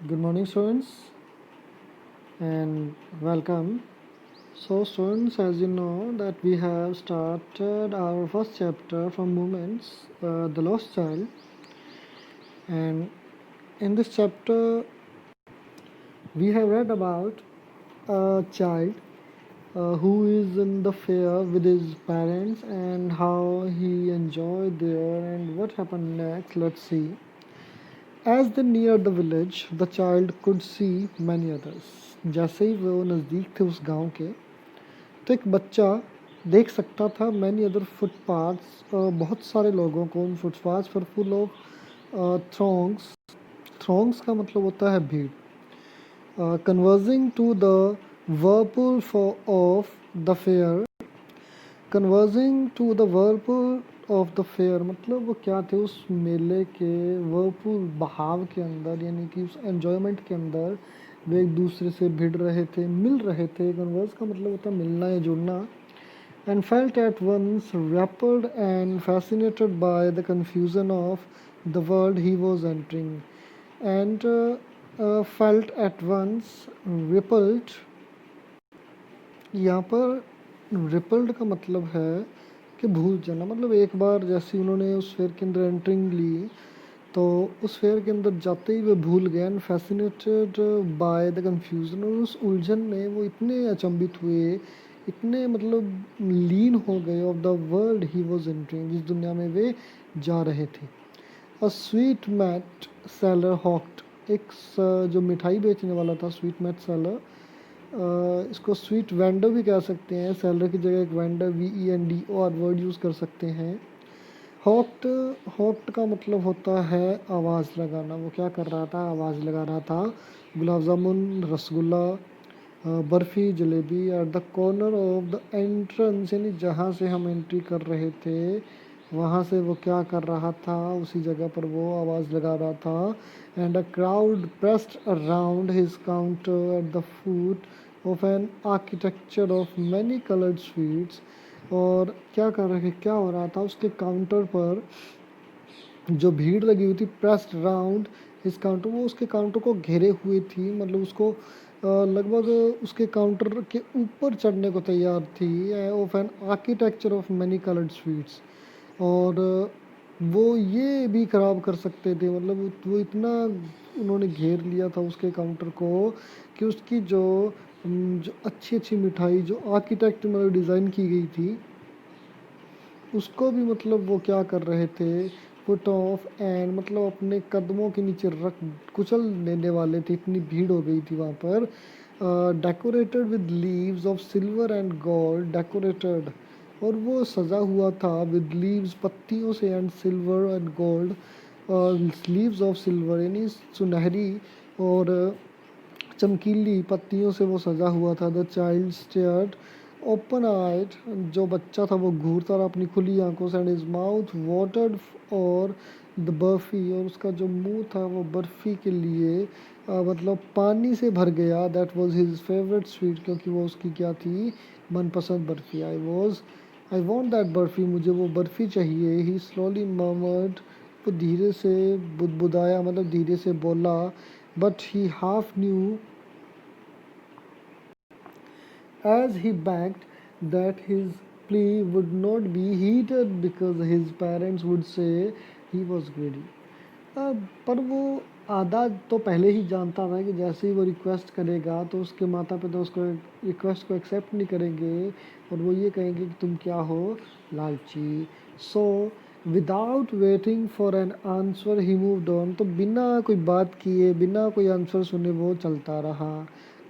Good morning, students, and welcome. So, students, as you know, that we have started our first chapter from Movements, The Lost Child, and in this chapter, we have read about a child who is in the fair with his parents and how he enjoyed there and what happened next. Let's see. As they neared the village, the child could see many others. जैसे ही वो नज़दीक थे उस गांव के, तो एक बच्चा देख सकता था मैनी अदर फुटपाथ्स, बहुत सारे लोगों को उन फुटपाथ्स पर फुल ऑफ थ्रोंग्स। थ्रोंग्स का मतलब होता है भीड़। Converging to the whirlpool for of the fair. Converging to the whirlpool of the fair मतलब वो क्या थे, उस मेले के वर्पुल बहाव के अंदर, यानी कि उस एन्जॉयमेंट के अंदर वे एक दूसरे से भिड़ रहे थे, मिल रहे थे। कन्वर्स का मतलब होता है मिलना या जुड़ना। And felt at once repelled and fascinated by the confusion of the world he was entering, and felt at once repelled। यहाँ पर रिपल्ड का मतलब है कि भूल जाना। मतलब एक बार जैसे उन्होंने उस फेयर के अंदर एंट्रिंग ली, तो उस फेयर के अंदर जाते ही वे भूल गए। And fascinated by the confusion, और उस उलझन में वो इतने अचंभित हुए, इतने मतलब लीन हो गए of the world he was entering, जिस दुनिया में वे जा रहे थे। अ स्वीट मैट सेलर हॉक्ड, एक जो मिठाई बेचने वाला था, स्वीट मैट सेलर। इसको स्वीट वेंडर भी कह सकते हैं, सेलर की जगह एक वेंडर, VENDOR वर्ड यूज़ कर सकते हैं। हॉक्ट, हॉक्ट का मतलब होता है आवाज़ लगाना। वो क्या कर रहा था, आवाज़ लगा रहा था। Gulab jamun, rasgulla, barfi, jalebi at the corner of the entrance, यानी जहाँ से हम एंट्री कर रहे थे वहाँ से वो क्या कर रहा था, उसी जगह पर वो आवाज़ लगा रहा था। And a crowd pressed around his counter at the foot of an architecture of many coloured sweets. और क्या हो रहा था, उसके काउंटर पर जो भीड़ लगी हुई थी, प्रेस्ड राउंड हिज काउंटर, वो उसके काउंटर को घेरे हुए थी। मतलब उसको लगभग उसके काउंटर के ऊपर चढ़ने को तैयार थी। Of an architecture of many coloured sweets, और वो ये भी ख़राब कर सकते थे। मतलब वो इतना उन्होंने घेर लिया था उसके काउंटर को कि उसकी जो अच्छी अच्छी मिठाई जो आर्किटेक्ट मतलब डिज़ाइन की गई थी, उसको भी मतलब वो क्या कर रहे थे, पुट ऑफ एंड मतलब अपने कदमों के नीचे रख कुचल देने वाले थे। इतनी भीड़ हो गई थी वहाँ पर। Decorated with leaves of silver and gold, decorated, और वो सजा हुआ था विद लीव्स, पत्तियों से, and silver and gold, leaves of silver यानी सुनहरी और चमकीली पत्तियों से वो सजा हुआ था। द चाइल्ड स्टेयर्ड ओपन आइड, जो बच्चा था वो घूरता रहा अपनी खुली आंखों से। एंड हिज माउथ वाटर्ड और द बर्फ़ी, और उसका जो मुंह था वो बर्फ़ी के लिए मतलब पानी से भर गया। That was his favourite sweet, क्योंकि वो उसकी क्या थी, मनपसंद barfi. I want that barfi, मुझे वो बर्फ़ी चाहिए। ही स्लोली मर्मर्ड, वो धीरे से बुदबुदाया, मतलब धीरे से बोला। But he half new as he begged that his plea would not be heeded because his parents would say he was greedy। पर वो आधा तो पहले ही जानता था कि जैसे ही वो रिक्वेस्ट करेगा तो उसके माता पिता उसको रिक्वेस्ट को एक्सेप्ट नहीं करेंगे, और वो ये कहेंगे कि तुम क्या हो, लालची। So without waiting for an answer he moved on, तो बिना कोई बात किए, बिना कोई आंसर सुने वो चलता रहा।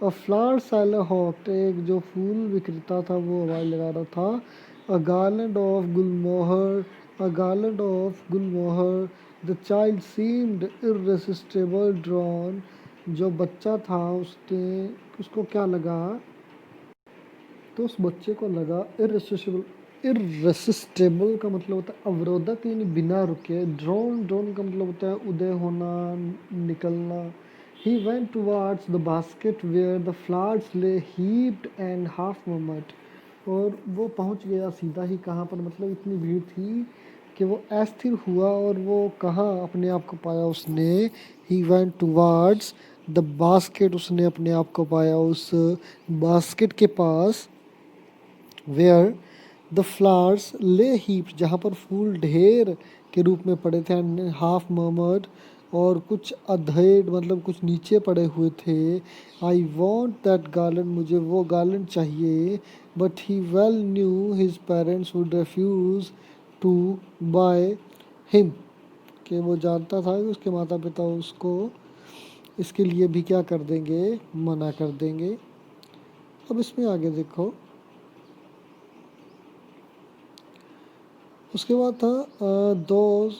अ फ्लावर सेलर हॉक्ड, एक जो फूल विक्रेता था वो आवाज़ लगा रहा था। A garland of gulmohar, a garland of gulmohar, the child seemed irresistible drawn, जो बच्चा था उसने, उसको क्या लगा, तो उस बच्चे को लगा इर्रेसिस्टिबल। इर्रेसिस्टिबल का मतलब होता है अवरोधक, यानी बिना रुके। ड्रोन, ड्रोन का मतलब होता है उदय होना, निकलना। He went towards the basket where the flowers lay heaped and half moment, और वो पहुंच गया सीधा ही कहाँ पर, मतलब इतनी भीड़ थी कि वो अस्थिर हुआ, और वो कहाँ अपने आप को पाया उसने। ही वेंट टुवार्ड्स द बास्केट, उसने अपने आप को पाया उस बास्केट के पास, वेयर द फ्लावर्स ले हीप, जहाँ पर फूल ढेर के रूप में पड़े थे, एंड हाफ मर्मर्ड, और कुछ अधेड़ मतलब कुछ नीचे पड़े हुए थे। आई वॉन्ट दैट गार्लैंड, मुझे वो गार्लैंड चाहिए। But he well knew his parents would refuse to buy him, कि वो जानता था कि उसके माता पिता उसको इसके लिए भी क्या कर देंगे, मना कर देंगे। अब इसमें आगे देखो, उसके बाद था those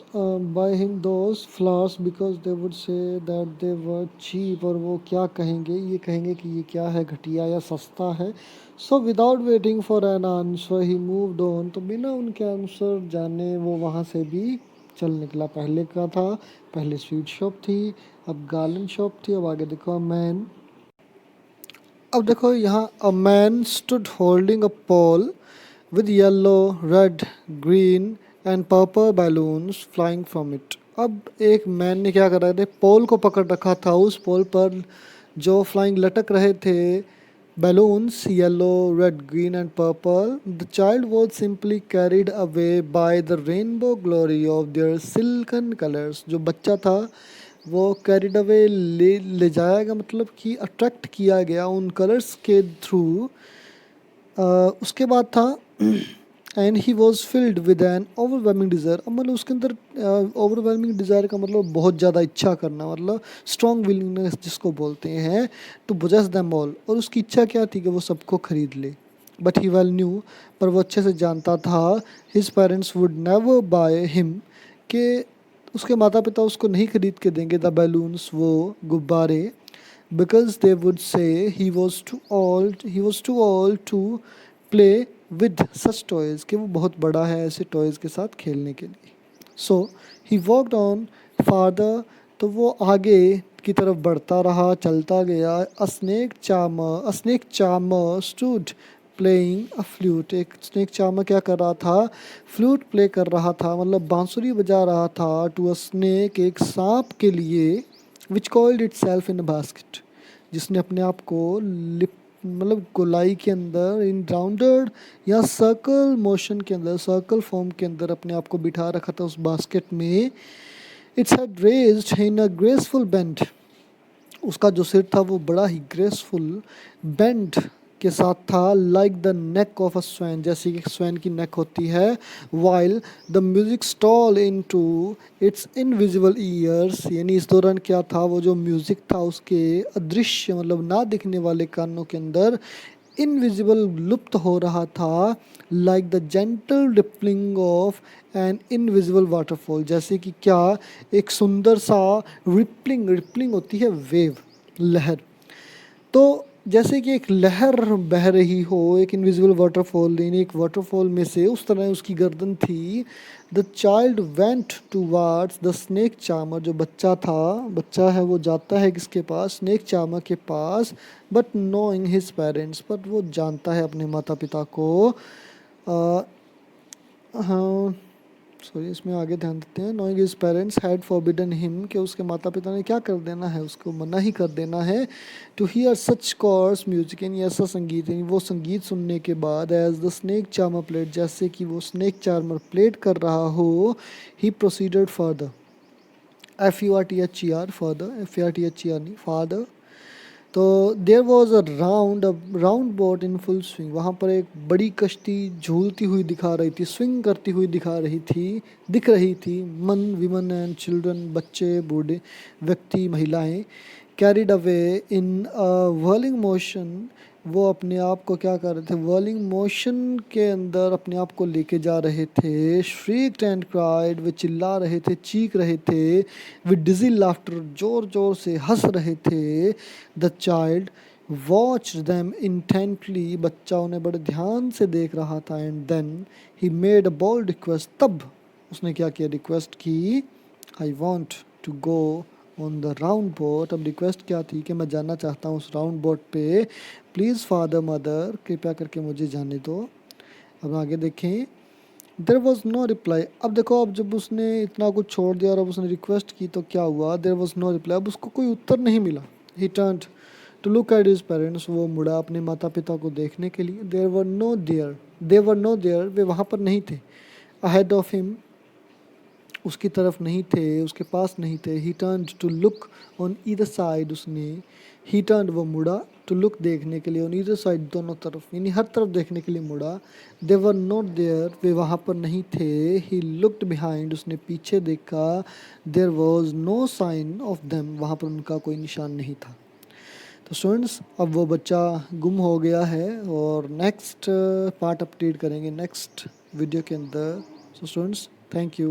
buy him those flowers because they would say that they were cheap, और वो क्या कहेंगे, ये कहेंगे कि ये क्या है, घटिया या सस्ता है। So without waiting for an answer he moved on, तो बिना उनके आंसर जाने वो वहाँ से भी चल निकला। पहले का था, पहले स्वीट शॉप थी, अब गार्लन शॉप थी। अब आगे देखो मैन, अब देखो यहाँ a man stood holding a pole with yellow, red, green and purple balloons flying from it. अब एक मैन ने क्या करा था, पोल को पकड़ रखा था, उस पोल पर जो फ्लाइंग लटक रहे थे balloons, yellow, red, green and purple. The child was simply carried away by the rainbow glory of their silken colours. जो बच्चा था वो कैरिड अवे, ले जाया गया, मतलब कि अट्रैक्ट किया गया उन कलर्स के थ्रू। उसके बाद था and he was filled with N overwhelming desire. अब मतलब उसके अंदर ओवरवेलमिंग डिज़ायर का मतलब बहुत ज़्यादा इच्छा करना, मतलब स्ट्रॉन्ग विलिंगनेस जिसको बोलते हैं, टू पोजेस देम ऑल। और उसकी इच्छा क्या थी कि वो सबको खरीद ले। बट ही वेल न्यू, पर वो अच्छे से जानता था, his parents would never bye him, कि उसके माता पिता उसको नहीं खरीद के देंगे द बैलून्स, वो गुब्बारे, because they would say he was too old to play with such toys, कि वो बहुत बड़ा है ऐसे टॉयज़ के साथ खेलने के लिए। so he walked on farther, तो वो आगे की तरफ बढ़ता रहा, चलता गया। a snake charmer stood playing a flute, एक स्नेक चार्मर क्या कर रहा था, फ्लूट प्ले कर रहा था, मतलब बांसुरी बजा रहा था, टू अ स्नेक, एक सांप के लिए, which coiled itself in basket, जिसने अपने आप को लिप मतलब गोलाई के अंदर, इन राउंडेड या सर्कल मोशन के अंदर, सर्कल फॉर्म के अंदर अपने आप को बिठा रखा था उस बास्केट में। It's had raised in a graceful bend, उसका जो सिर था वो बड़ा ही ग्रेसफुल बेंड के साथ था, like the neck of a swan, जैसे कि स्वैन की नेक होती है। While the music stole in to its invisible ears, यानी इस दौरान क्या था, वो जो म्यूजिक था उसके अदृश्य मतलब ना दिखने वाले कानों के अंदर इनविजिबल लुप्त हो रहा था, like the gentle rippling of an invisible waterfall, जैसे कि क्या, एक सुंदर सा रिपलिंग, रिपलिंग होती है वेव, लहर, तो जैसे कि एक लहर बह रही हो, एक इनविजिबल वाटरफॉल, यानी एक वाटरफॉल में से, उस तरह उसकी गर्दन थी। The child went towards the snake charmer, जो बच्चा था, बच्चा है वो जाता है किसके पास, स्नेक चार्मर के पास। बट नोइंग हिज पेरेंट्स, पर वो जानता है अपने माता पिता को। अ, हाँ सॉरी, इसमें आगे ध्यान देते हैं। Knowing his parents had forbidden him, कि उसके माता पिता ने क्या कर देना है, उसको मना ही कर देना है, to hear such coarse music, यानी ऐसा संगीत, यानी वो संगीत सुनने के बाद, as the snake charmer played, जैसे कि वो स्नेक चार्मर प्लेड कर रहा हो। He proceeded further, FURTHER, further, FURTHER नहीं, फादर। तो there was a round boat in full swing, वहाँ पर एक बड़ी कश्ती झूलती हुई दिखा रही थी, स्विंग करती हुई दिख रही थी। मन, विमन एंड चिल्ड्रन, बच्चे, बूढ़े, व्यक्ति, महिलाएं, carried away in whirling motion, वो अपने आप को क्या कर रहे थे, व्हर्लिंग मोशन के अंदर अपने आप को लेके जा रहे थे। श्रीक्ड एंड क्राइड, वे चिल्ला रहे थे, चीख रहे थे। विद डिजी लाफ्टर, जोर जोर से हंस रहे थे। The child watch them intently, बच्चा उन्हें बड़े ध्यान से देख रहा था। And then he made a bold request, तब उसने क्या किया, रिक्वेस्ट की, I want to go on the round boat. अब रिक्वेस्ट क्या थी, कि मैं जाना चाहता हूँ उस राउंड बोट पे, प्लीज़ फादर मदर, कृपया करके मुझे जाने दो। अब आगे देखें, देर वॉज नो रिप्लाई। अब देखो, अब जब उसने इतना कुछ छोड़ दिया और अब उसने रिक्वेस्ट की तो क्या हुआ, देर वॉज नो रिप्लाई, अब उसको कोई उत्तर नहीं मिला, he turned to look at his parents, वो मुड़ा अपने माता पिता को देखने के लिए। दे वर नो देयर, वे वहाँ पर नहीं थे। अहेड ऑफ हिम, उसकी तरफ नहीं थे, उसके पास नहीं थे। He turned to look on either side, उसने ही टर्न्ड वो मुड़ा, टू लुक देखने के लिए, ऑन ईदर साइड दोनों तरफ, यानी हर तरफ देखने के लिए मुड़ा। दे वर नॉट देयर, वे वहाँ पर नहीं थे। ही लुक्ड बिहाइंड, उसने पीछे देखा। There was no sign of them, वहाँ पर उनका कोई निशान नहीं था। तो स्टूडेंट्स अब वो बच्चा गुम हो गया है और नेक्स्ट पार्ट अपडेट करेंगे नेक्स्ट वीडियो के अंदर। So students thank you.